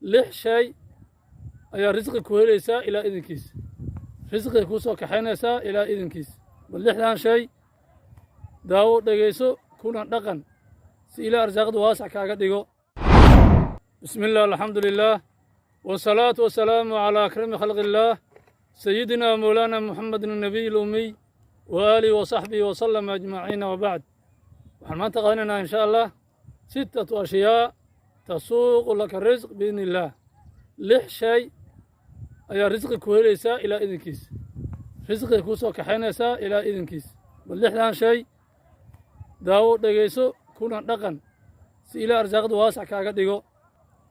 lix shay ayaa risqi ku helaysaa ilaa idinkiis risqiga kuu soo kaxaynaysaa ilaa idinkiis bal lixdan shay daawo dhegayso kuna dhaqan si ilaa arsaaqda waasac kaaga dhigo بسم الله الحمد لله والصلاة والسلام على أكرم خلق الله سيدنا مولانا محمد النبي الأمي وآله وصحبه وسلم أجمعين وبعد وحنا تقننا إن شاء الله 6 أشياء تسوق لك الرزق بإذن الله لح شيء أي رزق كويليسا إلى إذن كيس رزق كوسو كحينيسا إلى إذن كيس واللحدان شيء داو دقيسو كونا دقن سي إلى أرزاق واسع كاقا ديقو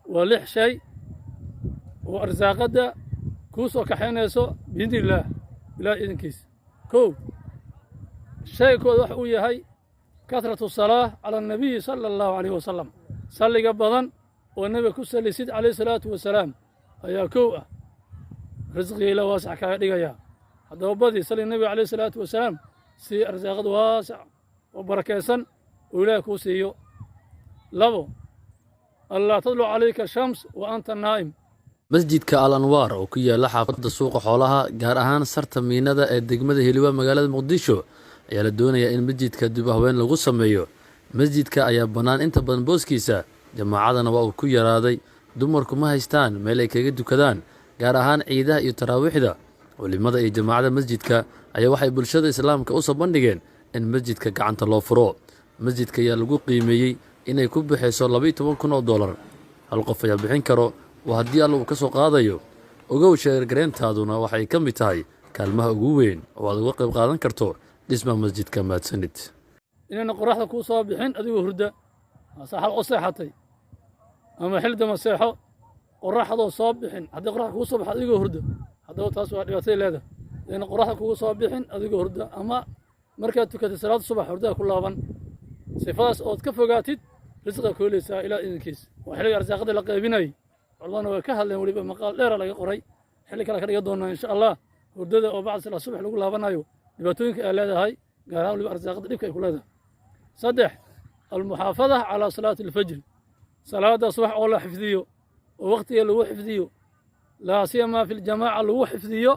ولح شيء وأرزاق دا كوسو كحينيسو بإذن الله إلى إذن كيس كو شيء كو وحوية هاي كثرة الصلاة على النبي صلى الله عليه وسلم صلي قبضا والنبي كسل سيد عليه الصلاة والسلام أيا كوء رزقي إلى واسع كاقا هذا وبدي صلي النبي عليه الصلاة والسلام سي أرزاق واسع وبركيسا ولا كوسيو لبو الله تطلع عليك الشمس وأنت النائم masjidka al anwaar oo ku yaala xaafadda suuqa xoolaha gaar ahaan sarta miinada ee degmada heliwa magaalada muqdisho ayaa la doonayaa in masjidka dib u habeyn lagu sameeyo masjidka ayaa bannaan inta badan booskiisa jamaacadana waa uu ku yaraaday dumarku ma haystaan meel ay kaga dukadaan gaar ahaan ciidaha iyo taraawiixda culimada iyo jamaacada masjidka ayaa waxay bulshada islaamka u soo bandhigeen in masjidka gacanta loo furo masjidka ayaa lagu qiimeeyey inay ku bixiso $12,000 hal qof ayaa bixin karo وهدي الله كسو قاضيو ogow sheergareentaaduna waxay ka mid tahay kaalmaha ugu weyn oo aad uga qayb qaadan karto dhismaha masjidka Mahadsanid inana qoraxda ku soo bixin adigoo hurda saxal oo seexatay ama xilda ma seexo qoraxda soo bixin hadii qoraxda ku soo baxdo adigoo hurda hadaba taas waa dhibaatay leedahay inana qoraxda ku soo bixin adigoo hurda ama markaad tukatay salaad subax hurda ku laaban sifaas oo ka fogaatid risqiga ku helaysaa ilaa idinkiis waa xilliga arsaaqada la qaybinay والله وكهل ولي مقال دير لا قري xilli kale ka dhiga doona insha Allah hurdada oo bacd salaad subax lagu laabanayo dhibaatooyinka ay leedahay gaar ahaan waliba arsaaqada dhibka ay ku leedahay saddex المحافظة على صلاة الفجر صلاة الصبح oo la xifdiyo oo waqtiga lagu xifdiyo la siyama fi الجماعة lagu xifdiyo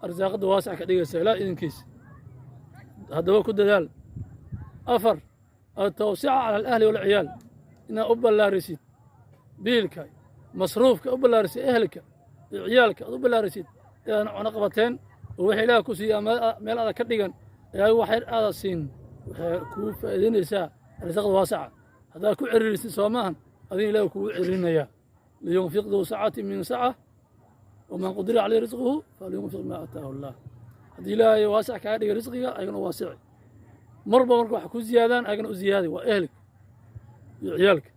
arsaaqada waasac ka dhigaysa ilaa idinkiis hadaba ku dadaal afar التوسعة على الأهل والعيال إن أبلا رسيد بيلك مصروفك أبلا رسيد أهلك عيالك أبلا رسيد يعني عنقبتين ووحي لا كسي ميل هذا كدغان يا وحير هذا سين كوف إذنسا رزق واسعة هذا كو عريس سوماهن أذين لا كو عرينيا لينفق ذو ساعة من ساعة ومن قدر عليه رزقه فلينفق ما آتاه الله هذه لا واسع كهذه رزقها أيضا واسع مربى حكو زيادان أيضا زيادة وأهلك عيالك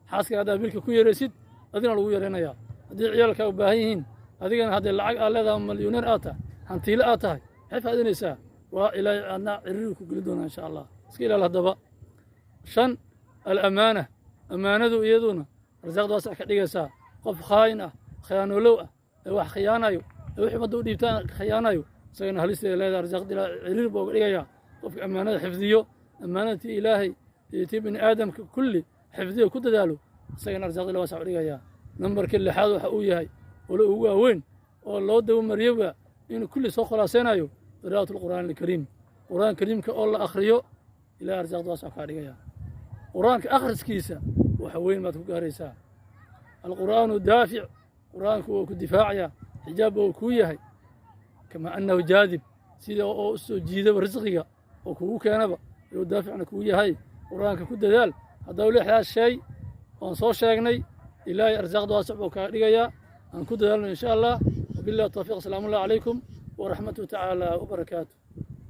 حاسك هذا بيلك كو يرسيد أذين لو يرينيا هذه عيالك وباهيين هذه هذه العقل هذا مليونير آتا هنتي لا آتا حيث هذه نساء وإلى أن عريك قلدونا إن شاء الله سكيل الله دبا شن الأمانة أمانة يدونا رزاق واسع كديسا قف خاينة خيانة لوء wax khiyaanayo wixii maduu dhiibtaan khiyaanayo sayna halista leedahay arsaaqda ciriir boo dhigaya qofka amaanada xifdiyo amaanada ilaahay iyo ibn aadam kulli xifdiyo ku dadaalo sayna arsaaqda waa dhigaya numbarka lixaad waxa uu yahay oo ugu weyn oo loo dawo mariyaba in kulli soo khalaasanayo qiraa'atul quraan al-kariim quraan kariimka oo la akhriyo ilaa arsaaqda waa ka dhigaya quraanka akhriskiisa waxa weyn ma ku gaaraysaa al-quraanu daafi' قرآنك هو كدفاعيا حجابه وكويه كما أنه جاذب سيدا أو جيدا ورزقيا وكوه كانبا يدافع عن كويه هاي قرآنك كد ذال هذا هو لحيا الشيء وانصور شاقني إلهي أرزاق دواسع وكاريقيا أن كد ذال إن شاء الله وبالله التوفيق. السلام الله عليكم ورحمته تعالى وبركاته.